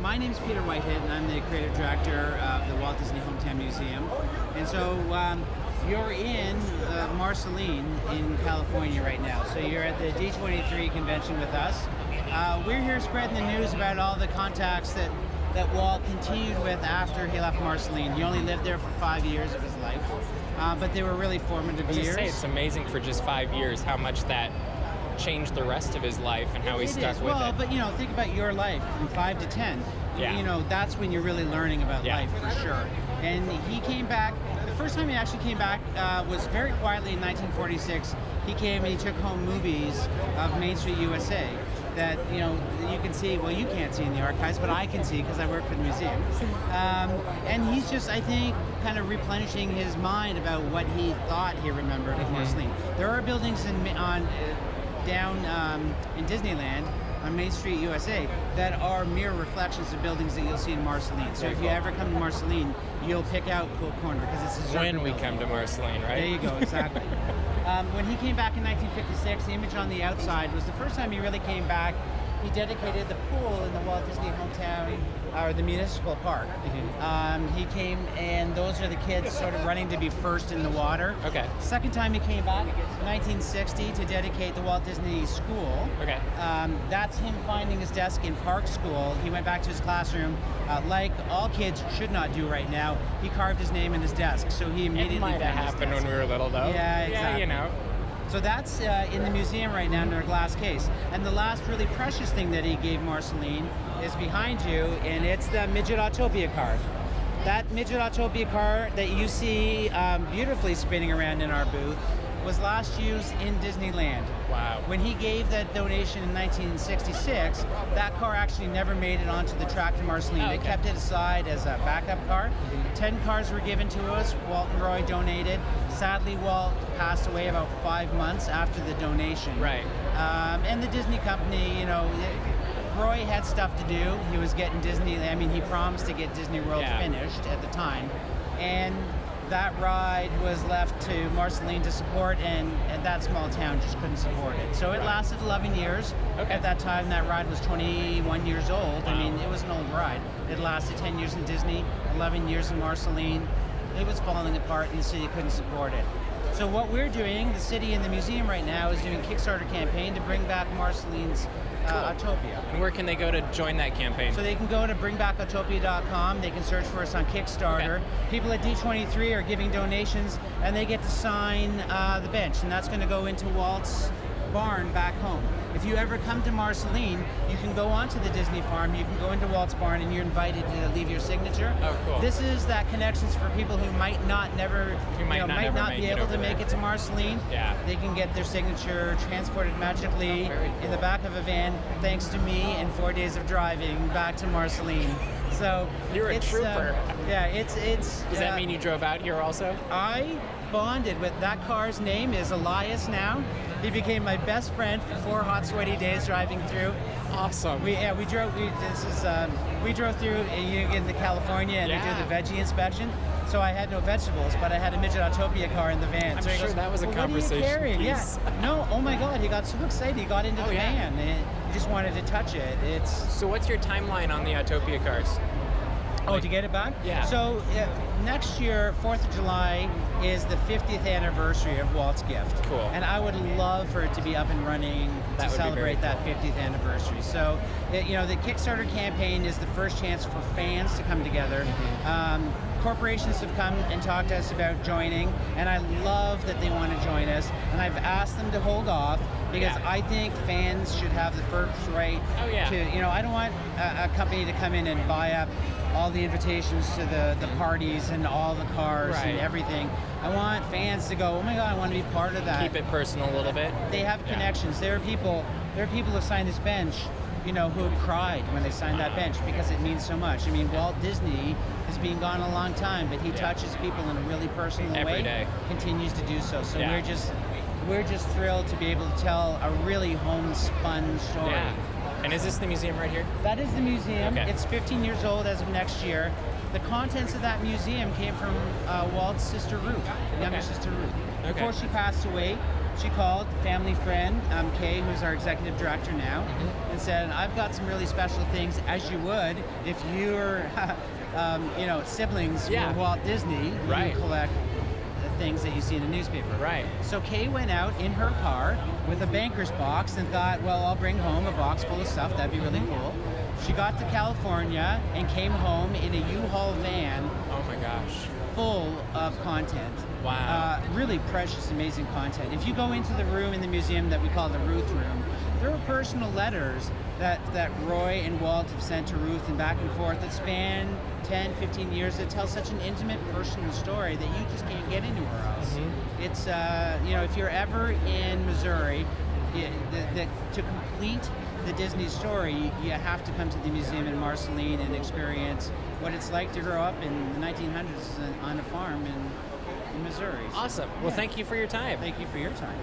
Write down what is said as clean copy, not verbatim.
my name is Peter Whitehead, and I'm the creative director of the Walt Disney Hometown Museum. And so you're in Marceline in California right now. So you're at the D23 convention with us. We're here spreading the news about all the contacts that Walt continued with after he left Marceline. He only lived there for 5 years of his life, but they were really formative years. It's amazing for just 5 years how much that changed the rest of his life and how he stuck with it. But think about your life from 5 to 10. Yeah. That's when you're really learning about life for sure. And he came back. The first time he actually came back was very quietly in 1946. He came and he took home movies of Main Street USA that you can see. Well, you can't see in the archives, but I can see because I work for the museum. And he's just, I think, kind of replenishing his mind about what he thought he remembered of Marceline. There are buildings down in Disneyland on Main Street, USA, that are mere reflections of buildings that you'll see in Marceline. So if you ever come to Marceline, you'll pick out Cool Corner because it's a when we come to Marceline, right? There you go, exactly. When he came back in 1956, the image on the outside was the first time he really came back. He dedicated the pool in the Walt Disney Hometown, or the municipal park. He came, and those are the kids sort of running to be first in the water. Okay. Second time he came back, 1960, to dedicate the Walt Disney School. Okay. That's him finding his desk in Park School. He went back to his classroom, like all kids should not do right now. He carved his name in his desk, so he immediately. It might have happened when we were little, though. Yeah, exactly. Yeah, So that's in the museum right now in a glass case. And the last really precious thing that he gave Marceline is behind you, and it's the midget Autopia car. That midget Autopia car that you see beautifully spinning around in our booth was last used in Disneyland. Wow. When he gave that donation in 1966, that car actually never made it onto the track to Marceline. They kept it aside as a backup car. 10 cars were given to us. Walt and Roy donated. Sadly, Walt passed away about 5 months after the donation. Right. And the Disney company, Roy had stuff to do. He was getting Disney, he promised to get Disney World finished at the time. And that ride was left to Marceline to support, and that small town just couldn't support it. So it lasted 11 years. Okay. At that time, that ride was 21 years old. Wow. It was an old ride. It lasted 10 years in Disney, 11 years in Marceline. It was falling apart, and the city couldn't support it. So what we're doing, the city and the museum right now, is doing a Kickstarter campaign to bring back Marceline's Autopia. And where can they go to join that campaign? So they can go to bringbackautopia.com. They can search for us on Kickstarter. Okay. People at D23 are giving donations, and they get to sign the bench, and that's going to go into Walt's barn back home. If you ever come to Marceline, you can go onto the Disney farm, you can go into Walt's barn, and you're invited to leave your signature. Oh, cool. This is that connections for people who might not be able to make it to Marceline. Yeah. They can get their signature transported magically in the back of a van, thanks to me and 4 days of driving back to Marceline. So you're a trooper. It's. Does that mean you drove out here also? I bonded with that car's name is Elias now. He became my best friend for 4 hot, sweaty days driving through. Awesome. We drove. We drove through into California and we did the veggie inspection. So I had no vegetables, but I had a midget Autopia car in the van. I'm so he sure goes, that was a conversation What are you carrying? piece. Yeah. No. Oh my God. He got so excited. He got into the van. And he just wanted to touch it. So what's your timeline on the Autopia cars? To get it back? Yeah. So next year, 4th of July, is the 50th anniversary of Walt's gift. Cool. And I would love for it to be up and running to celebrate that 50th anniversary. So, the Kickstarter campaign is the first chance for fans to come together. Corporations have come and talked to us about joining, and I love that they want to join us. And I've asked them to hold off because I think fans should have the first right to, I don't want a company to come in and buy up all the invitations to the parties and all the cars and everything. I want fans to go, oh my God, I want to be part of that. Keep it personal a little bit. They have connections. There are people who signed this bench, who cried when they signed that bench because it means so much. Walt Disney has been gone a long time, but he touches people in a really personal way. Every day. Continues to do so. So we're just thrilled to be able to tell a really homespun story. Yeah. And is this the museum right here? That is the museum. Okay. It's 15 years old as of next year. The contents of that museum came from Walt's sister Ruth, younger sister Ruth. Okay. Before she passed away, she called family friend, Kay, who's our executive director now, and said, I've got some really special things, as you would if you're, siblings were Walt Disney, you collect the things that you see in the newspaper. Right. So Kay went out in her car with a banker's box and thought, well, I'll bring home a box full of stuff, that'd be really cool. She got to California and came home in a U-Haul van. Oh my gosh. Full of content. Wow. Really precious, amazing content. If you go into the room in the museum that we call the Ruth Room, there are personal letters that Roy and Walt have sent to Ruth and back and forth that span 10, 15 years that tell such an intimate, personal story that you just can't get anywhere else. It's, if you're ever in Missouri, to complete the Disney story, you have to come to the museum in Marceline and experience what it's like to grow up in the 1900s on a farm in Missouri. Awesome. Well, thank you for your time. Thank you for your time.